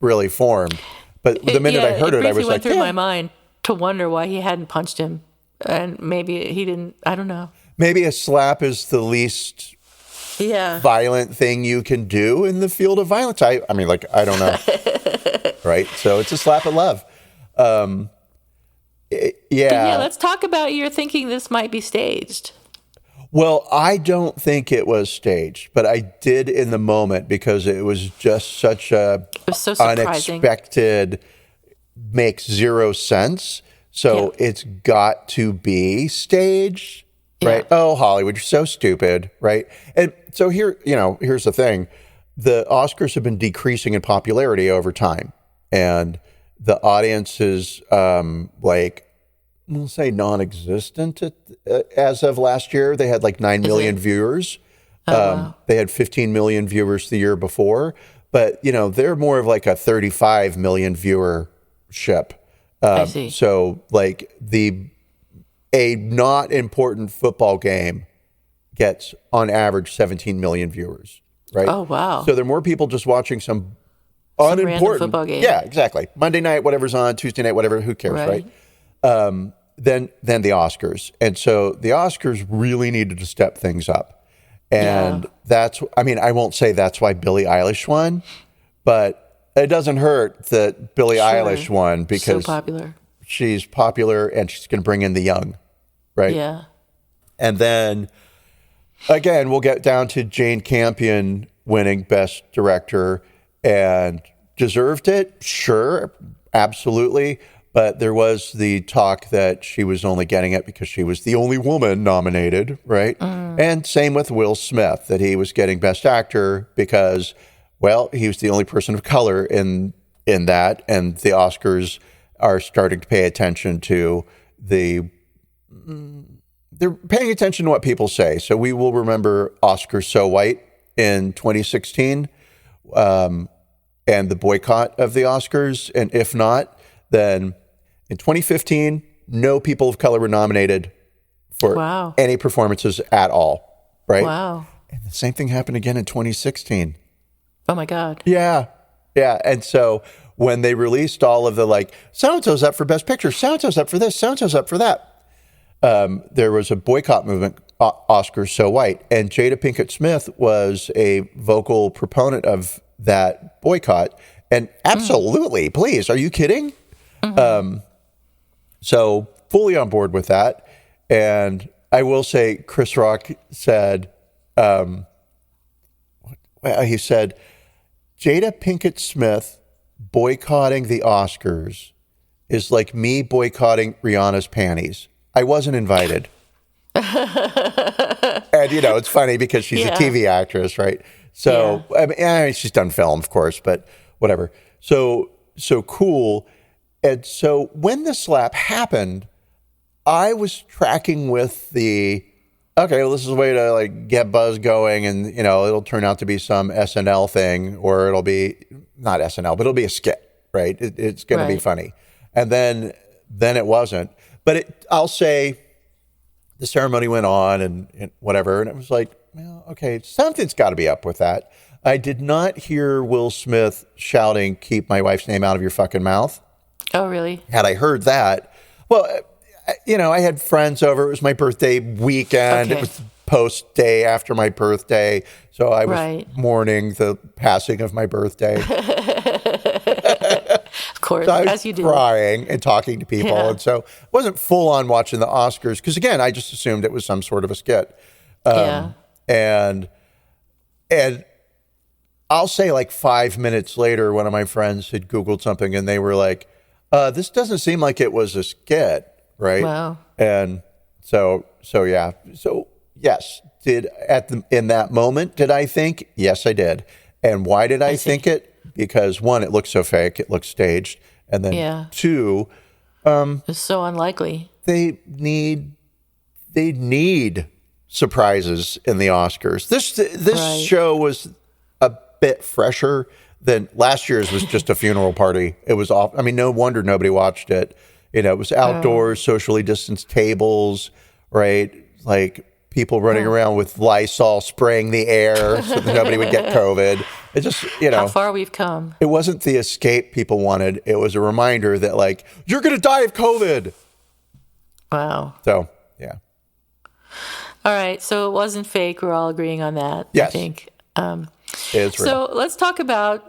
really formed. But the minute I heard it, I was briefly like, went through yeah. my mind to wonder why he hadn't punched him. And maybe he didn't, I don't know. Maybe a slap is the least Yeah. violent thing you can do in the field of violence. I mean, like, I don't know. Right? So it's a slap of love. But yeah, let's talk about your thinking this might be staged. Well, I don't think it was staged, but I did in the moment because it was just such a It was so surprising. unexpected, makes zero sense. So it's got to be staged, right? Yeah. Oh, Hollywood, you're so stupid, right? And so here's the thing. The Oscars have been decreasing in popularity over time. And the audience is we'll say non-existent as of last year. They had like 9 million viewers. Wow. They had 15 million viewers the year before, but they're more of like a 35 million viewership. I see. So like a not important football game gets on average 17 million viewers, right? Oh, wow. So there are more people just watching some random unimportant football game. Yeah, exactly. Monday night, whatever's on, Tuesday night, whatever, who cares, right? Then the Oscars. And so the Oscars really needed to step things up. And I won't say that's why Billie Eilish won, but it doesn't hurt that Billie Eilish won because so popular. she's popular and she's going to bring in the young, right? Yeah. And then again, we'll get down to Jane Campion winning Best Director and deserved it. Sure, absolutely. But there was the talk that she was only getting it because she was the only woman nominated, right? And same with Will Smith, that he was getting Best Actor because, well, he was the only person of color in that. And the Oscars are starting to pay attention to they're paying attention to what people say. So we will remember Oscar So White in 2016 and the boycott of the Oscars. And if not, then in 2015, no people of color were nominated for any performances at all, right? Wow. And the same thing happened again in 2016. Oh, my God. Yeah. Yeah. And so when they released all of the so-and-so's up for Best Picture, so-and-so's up for this, so-and-so's up for that, there was a boycott movement, Oscar So White. And Jada Pinkett Smith was a vocal proponent of that boycott. And absolutely, please, are you kidding? So fully on board with that. And I will say, Chris Rock said, he said, Jada Pinkett Smith boycotting the Oscars is like me boycotting Rihanna's panties. I wasn't invited. And, it's funny because she's a TV actress, right? So, I mean, she's done film, of course, but whatever. So cool. And so when the slap happened, I was tracking with this is a way to get buzz going and, it'll turn out to be some SNL thing, or it'll be not SNL, but it'll be a skit, right? It's going to be funny. And then it wasn't. But I'll say the ceremony went on and whatever. And it was like, well, okay, something's got to be up with that. I did not hear Will Smith shouting, "Keep my wife's name out of your fucking mouth." Oh, really? Had I heard that, well, I had friends over. It was my birthday weekend. Okay. It was post day after my birthday. So I was mourning the passing of my birthday. Of course, So I was as you do. crying and talking to people. Yeah. And so I wasn't full on watching the Oscars because, again, I just assumed it was some sort of a skit. And I'll say 5 minutes later, one of my friends had Googled something and they were like, this doesn't seem like it was a skit, right? Wow. And so yeah. So yes, in that moment, did I think? Yes, I did. And why did I think it? Because one, it looked so fake, it looked staged. And then two, It's so unlikely. They need surprises in the Oscars. This Right. show was a bit fresher than last year's. Was just a funeral party. It was off. I mean, no wonder nobody watched it. It was outdoors, socially distanced tables, right? Like people running around with Lysol spraying the air so that nobody would get COVID. It just, How far we've come. it wasn't the escape people wanted. It was a reminder that, like, you're going to die of COVID. Wow. So, yeah. All right. So it wasn't fake. We're all agreeing on that. Yes. I think. It's real. So let's talk about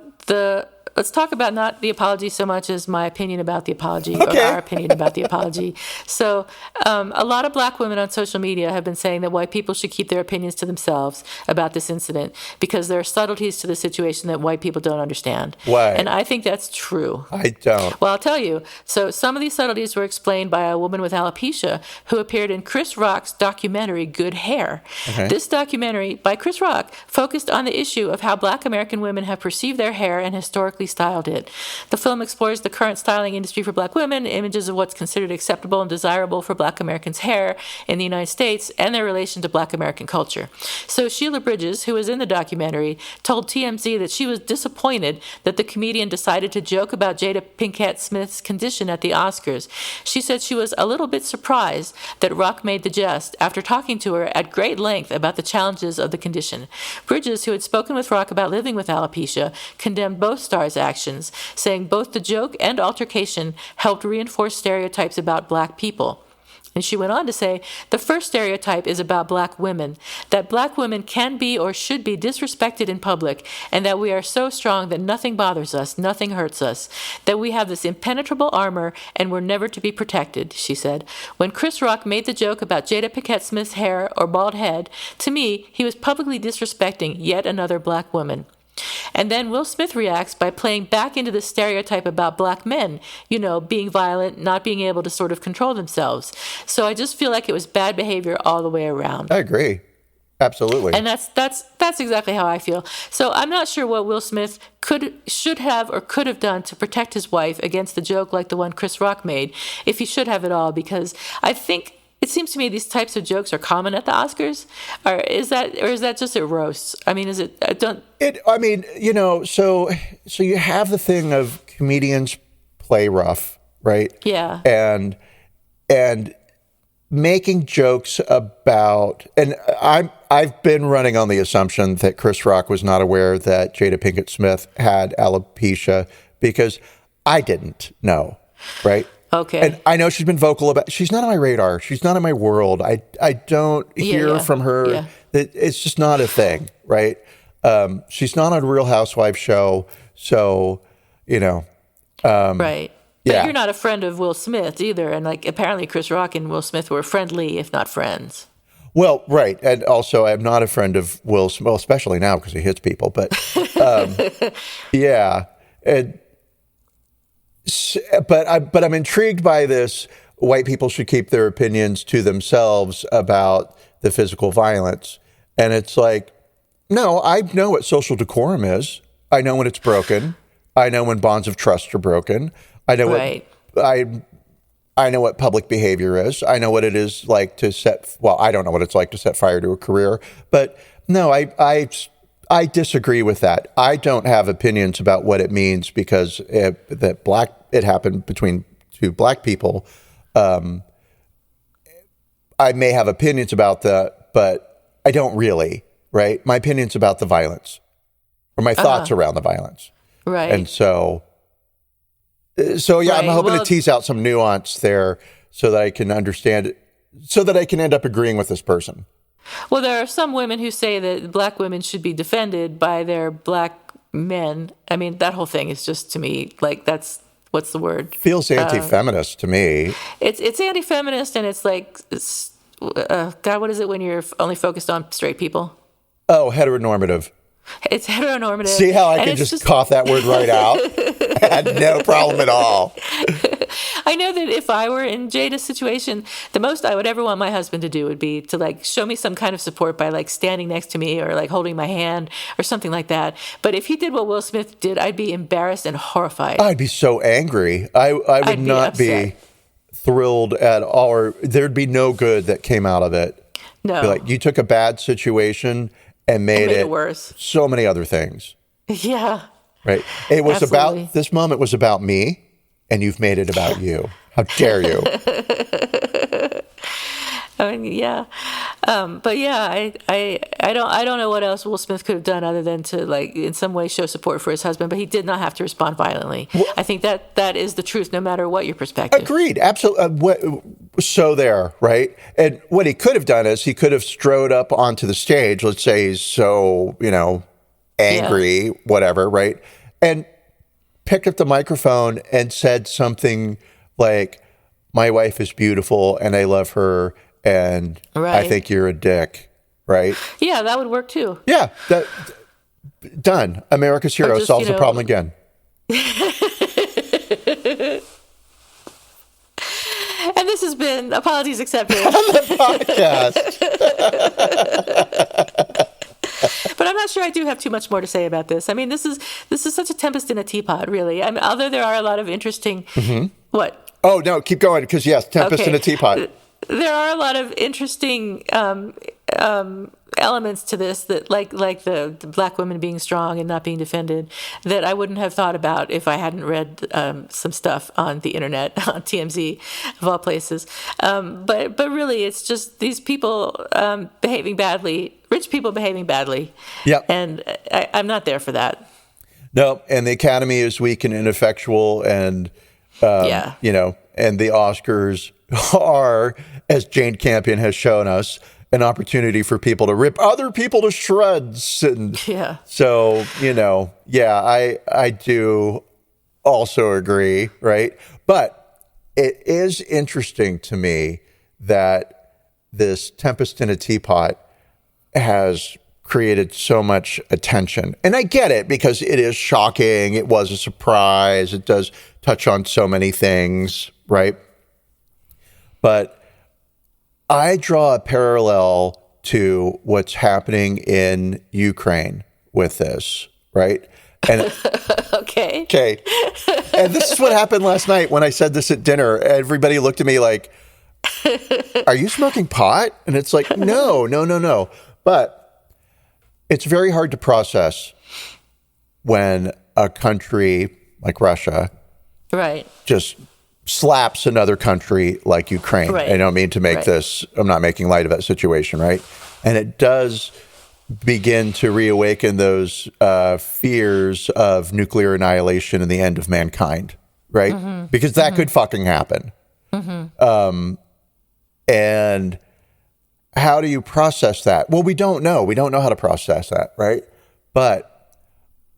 not the apology so much as my opinion about the apology, or our opinion about the apology. So a lot of black women on social media have been saying that white people should keep their opinions to themselves about this incident because there are subtleties to the situation that white people don't understand. Why? And I think that's true. I don't. Well, I'll tell you. So some of these subtleties were explained by a woman with alopecia who appeared in Chris Rock's documentary, Good Hair. Okay. This documentary by Chris Rock focused on the issue of how black American women have perceived their hair and historically styled it. The film explores the current styling industry for black women, images of what's considered acceptable and desirable for black Americans' hair in the United States, and their relation to black American culture. So Sheila Bridges, who was in the documentary, told TMZ that she was disappointed that the comedian decided to joke about Jada Pinkett Smith's condition at the Oscars. She said she was a little bit surprised that Rock made the jest after talking to her at great length about the challenges of the condition. Bridges, who had spoken with Rock about living with alopecia, condemned both stars' actions, saying both the joke and altercation helped reinforce stereotypes about black people. And she went on to say, the first stereotype is about black women, that black women can be or should be disrespected in public, and that we are so strong that nothing bothers us, nothing hurts us, that we have this impenetrable armor and we're never to be protected, she said. When Chris Rock made the joke about Jada Pinkett Smith's hair or bald head, to me, he was publicly disrespecting yet another black woman. And then Will Smith reacts by playing back into the stereotype about black men, being violent, not being able to sort of control themselves. So I just feel like it was bad behavior all the way around. I agree. Absolutely. And that's exactly how I feel. So I'm not sure what Will Smith should have or could have done to protect his wife against the joke like the one Chris Rock made, if he should have at all, because I think it seems to me these types of jokes are common at the Oscars. Or is that just at roasts? I mean, is it? So you have the thing of comedians play rough, right? Yeah. And making jokes about, and I've been running on the assumption that Chris Rock was not aware that Jada Pinkett Smith had alopecia because I didn't know, right? Okay. And I know she's been vocal about, she's not on my radar. She's not in my world. I don't hear from her. Yeah. That it's just not a thing, right? She's not on a Real Housewives show. So, right. But yeah. you're not a friend of Will Smith either. And apparently Chris Rock and Will Smith were friendly, if not friends. Well, right. And also I'm not a friend of Will Smith, well, especially now because he hits people, but yeah. But I'm intrigued by this. White people should keep their opinions to themselves about the physical violence. And it's like, no, I know what social decorum is. I know when it's broken. I know when bonds of trust are broken. I know right. I know what public behavior is. I know what it is like to I don't know what it's like to set fire to a career. But no, I disagree with that. I don't have opinions about what it means because it happened between two black people. I may have opinions about that, but I don't really, right? My opinion's about the violence or my thoughts around the violence. Right. And so yeah, right. I'm hoping to tease out some nuance there so that I can understand it, so that I can end up agreeing with this person. Well, there are some women who say that black women should be defended by their black men. I mean, that whole thing is just, to me, that's, what's the word? Feels anti-feminist to me. It's anti-feminist, and it's God, what is it when you're only focused on straight people? Oh, heteronormative. It's heteronormative. See how I can just cough that word right out? I had no problem at all. I know that if I were in Jada's situation, the most I would ever want my husband to do would be to show me some kind of support by standing next to me or holding my hand or something like that. But if he did what Will Smith did, I'd be embarrassed and horrified. I'd be so angry. I would not be. thrilled at all, or there'd be no good that came out of it. No. Be like, you took a bad situation and made it worse. So many other things. Yeah. Right. It was Absolutely. about, this moment was about me, and you've made it about you. How dare you? I mean, yeah. But yeah, I don't know what else Will Smith could have done other than to, like, in some way show support for his husband, but he did not have to respond violently. I think that is the truth, no matter what your perspective. Agreed. Absolutely. So there, right? And what he could have done is he could have strode up onto the stage. Let's say he's so, angry, whatever, right? And picked up the microphone and said something like, my wife is beautiful and I love her and I think you're a dick, right? Yeah, that would work too. Yeah, done. America's hero solves the problem again. And this has been Apologies Accepted. On the podcast. But I'm not sure I do have too much more to say about this. I mean, this is such a tempest in a teapot, really. I mean, although there are a lot of interesting... What? Oh, no, keep going, because yes, tempest in a teapot. There are a lot of interesting elements to this that, like the black women being strong and not being defended, that I wouldn't have thought about if I hadn't read some stuff on the internet, on TMZ, of all places. But really, it's just these people behaving badly, rich people behaving badly. Yep. And I'm not there for that. No, and the Academy is weak and ineffectual, and and the Oscars are, as Jane Campion has shown us, an opportunity for people to rip other people to shreds. And so, I do also agree, right? But it is interesting to me that this tempest in a teapot has created so much attention. And I get it, because it is shocking. It was a surprise. It does touch on so many things, right? But I draw a parallel to what's happening in Ukraine with this, right? And Okay. And this is what happened last night when I said this at dinner. Everybody looked at me like, are you smoking pot? And it's like, no. But it's very hard to process when a country like Russia just slaps another country like Ukraine. Right. I don't mean to make this, I'm not making light of that situation, right? And it does begin to reawaken those fears of nuclear annihilation and the end of mankind, right? Mm-hmm. Because that could fucking happen. Mm-hmm. And how do you process that? Well, we don't know. We don't know how to process that, right? But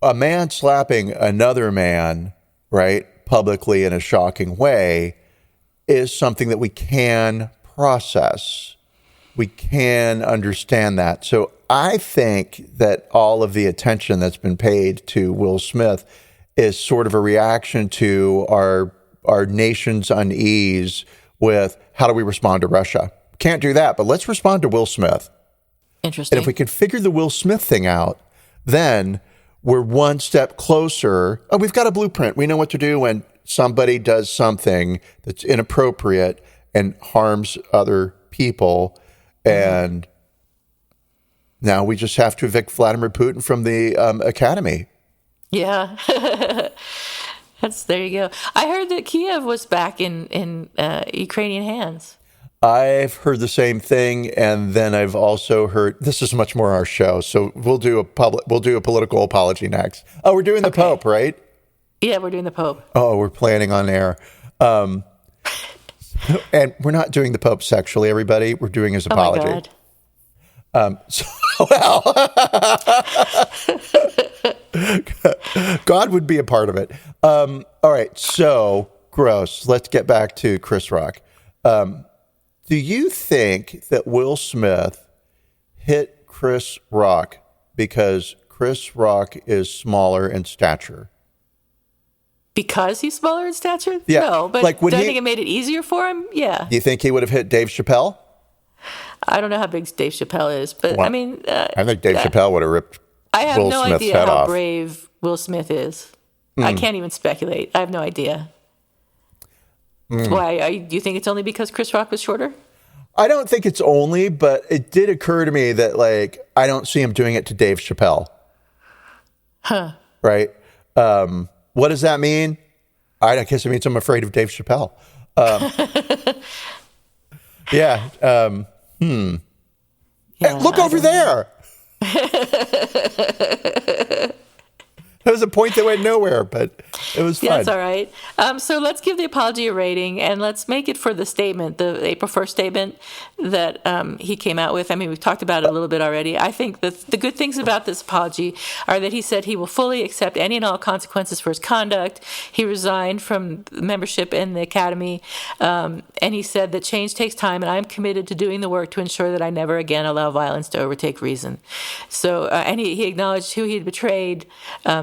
a man slapping another man, right, publicly in a shocking way is something that we can process. We can understand that. So I think that all of the attention that's been paid to Will Smith is sort of a reaction to our nation's unease with how do we respond to Russia? Can't do that, but let's respond to Will Smith. Interesting. And if we can figure the Will Smith thing out, then we're one step closer. Oh, we've got a blueprint. We know what to do when somebody does something that's inappropriate and harms other people. And now we just have to evict Vladimir Putin from the Academy. Yeah. There you go. I heard that Kiev was back in Ukrainian hands. I've heard the same thing, and then I've also heard, this is much more our show, so we'll do a political apology next. Oh, we're doing the Pope, right? Yeah, we're doing the Pope. Oh, we're planning on air. And we're not doing the Pope sexually, everybody. We're doing his apology. Oh my God. God would be a part of it. All right, so gross. Let's get back to Chris Rock. Do you think that Will Smith hit Chris Rock because Chris Rock is smaller in stature? Because he's smaller in stature? Yeah. No, but like, do I think it made it easier for him? Yeah. Do you think he would have hit Dave Chappelle? I don't know how big Dave Chappelle is, but I mean... I think Dave Chappelle would have ripped I have Will no Smith's idea head how off. brave Will Smith is. I can't even speculate. I have no idea. Why? Do you think it's only because Chris Rock was shorter? I don't think it's only, but it did occur to me that, like, I don't see him doing it to Dave Chappelle. Huh. Right? What does that mean? I guess it means I'm afraid of Dave Chappelle. Yeah. Yeah, Look over there. That was a point that went nowhere, but it was fun. Yeah, that's all right. So let's give the apology a rating, and let's make it for the statement, the April 1st statement that he came out with. I mean, we've talked about it a little bit already. I think that the good things about this apology are that he said he will fully accept any and all consequences for his conduct. He resigned from membership in the Academy, and he said that change takes time, and I'm committed to doing the work to ensure that I never again allow violence to overtake reason. So, and he acknowledged who he had betrayed.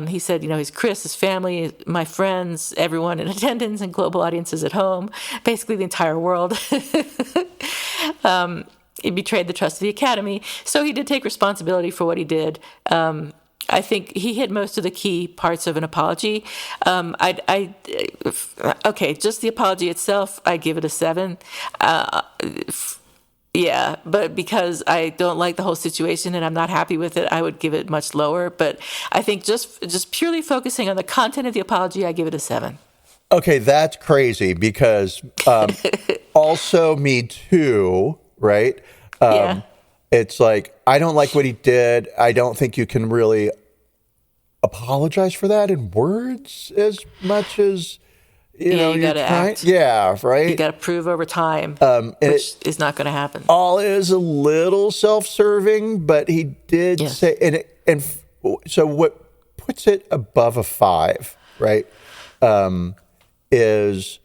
He said, his Chris, his family, my friends, everyone in attendance, and global audiences at home, basically the entire world. He betrayed the trust of the Academy. So he did take responsibility for what he did. I think he hit most of the key parts of an apology. Okay, just the apology itself, I give it a 7. Yeah, but because I don't like the whole situation and I'm not happy with it, I would give it much lower. But I think just purely focusing on the content of the apology, I give it a 7. Okay, that's crazy because also Me Too, right? Yeah. It's like, I don't like what he did. I don't think you can really apologize for that in words as much as... You got to act. Yeah, right. You got to prove over time, which is not going to happen. All is a little self-serving, but he did say, so what puts it above a 5, right? Is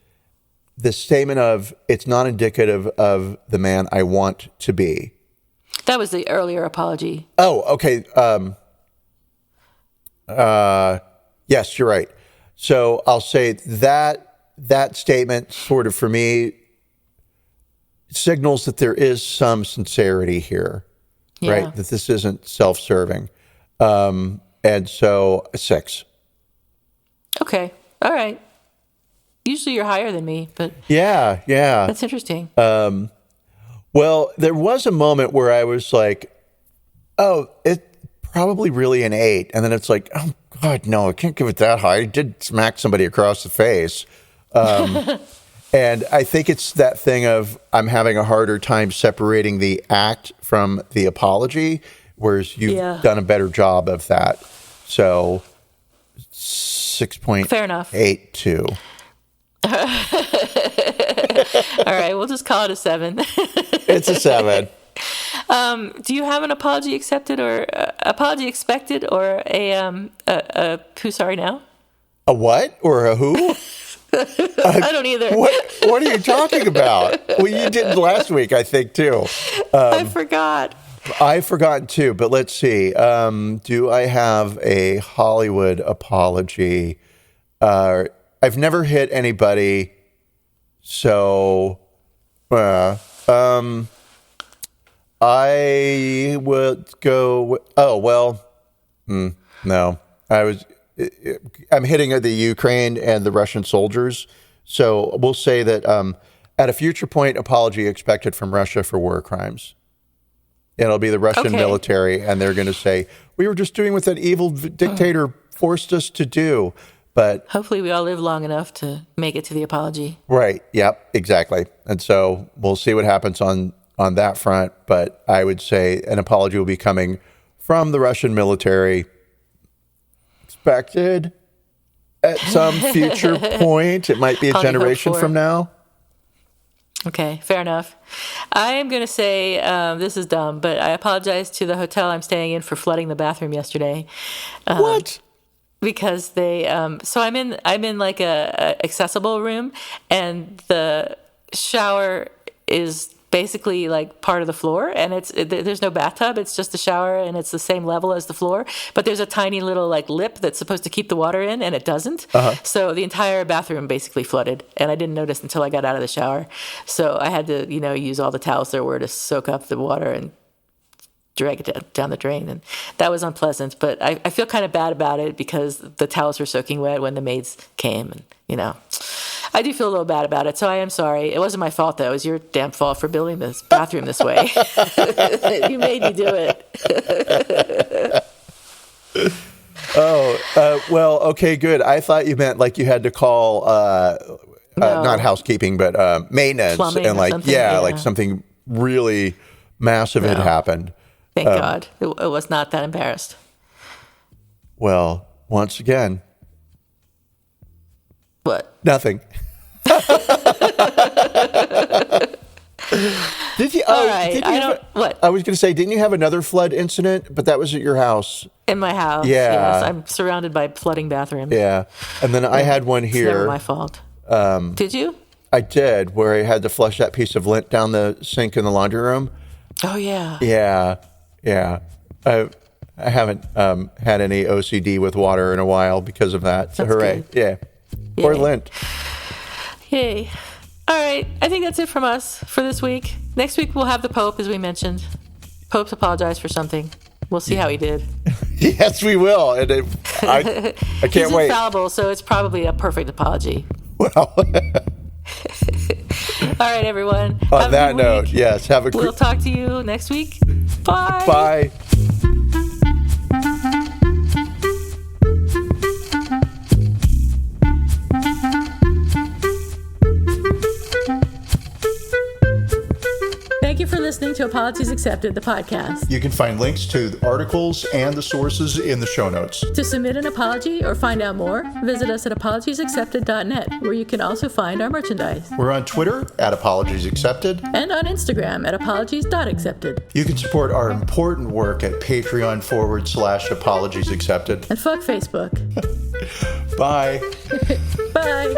the statement of it's not indicative of the man I want to be. That was the earlier apology. Oh, okay. Yes, you're right. So I'll say that statement sort of, for me, signals that there is some sincerity here, right? That this isn't self-serving. And so a 6. Okay. All right. Usually you're higher than me, but yeah. That's interesting. Well, there was a moment where I was like, oh, it's probably really an 8. And then it's like, oh, God, no, I can't give it that high. I did smack somebody across the face. And I think it's that thing of I'm having a harder time separating the act from the apology, whereas you've done a better job of that. So 6.82. Fair enough. All right, we'll just call it a 7. It's a 7. Do you have an apology accepted or apology expected or a who sorry now? A what or a who? I don't either. What are you talking about? Well, you did last week, I think, too. I forgot. I've forgotten too, but let's see. Do I have a Hollywood apology? I've never hit anybody, so I would go. No. I'm hitting the Ukraine and the Russian soldiers. So we'll say that at a future point, apology expected from Russia for war crimes. It'll be the Russian military, and they're going to say, we were just doing what that evil dictator forced us to do. But hopefully we all live long enough to make it to the apology. Right. Yep, exactly. And so we'll see what happens on that front. But I would say an apology will be coming from the Russian military, expected at some future point. It might be a generation from now. Okay, fair enough. I am going to say, this is dumb, but I apologize to the hotel I'm staying in for flooding the bathroom yesterday. What? Because they, so I'm in like a accessible room, and the shower is basically like part of the floor, and there's no bathtub. It's just a shower, and it's the same level as the floor. But there's a tiny little like lip that's supposed to keep the water in, and it doesn't. So the entire bathroom basically flooded, and I didn't notice until I got out of the shower. So I had to, use all the towels there were to soak up the water and drag it down the drain, and that was unpleasant. But I feel kind of bad about it because the towels were soaking wet when the maids came, and I do feel a little bad about it, so I am sorry. It wasn't my fault, though. It was your damn fault for building this bathroom this way. You made me do it. Well, okay, good. I thought you meant like you had to call, not housekeeping, but maintenance. Plumbing and or like, something, like something really massive had happened. Thank God. It was not that embarrassed. Well, once again, What? nothing. Did you? All right. What? I was going to say, didn't you have another flood incident? But that was at your house. In my house. Yeah. Yes, I'm surrounded by flooding bathrooms. Yeah. And then I had one It's here. never my fault. Did you? I did, where I had to flush that piece of lint down the sink in the laundry room. Oh, yeah. Yeah. I haven't had any OCD with water in a while because of that. So That's hooray. good. Yeah. Or Yay. lint. Yay. All right. I think that's it from us for this week. Next week, we'll have the Pope, as we mentioned. Pope's apologized for something. We'll see how he did. Yes, we will. And I can't He's wait. infallible, so it's probably a perfect apology. Well, All right, everyone. on that note, yes, have a We'll talk to you next week. Bye. Bye. Thank you for listening to Apologies Accepted, the podcast. You can find links to the articles and the sources in the show notes. To submit an apology or find out more, visit us at apologiesaccepted.net, where you can also find our merchandise. We're on Twitter at Apologies Accepted. And on Instagram at apologies.accepted. You can support our important work at Patreon.com/Apologies Accepted. And fuck Facebook. Bye. Bye.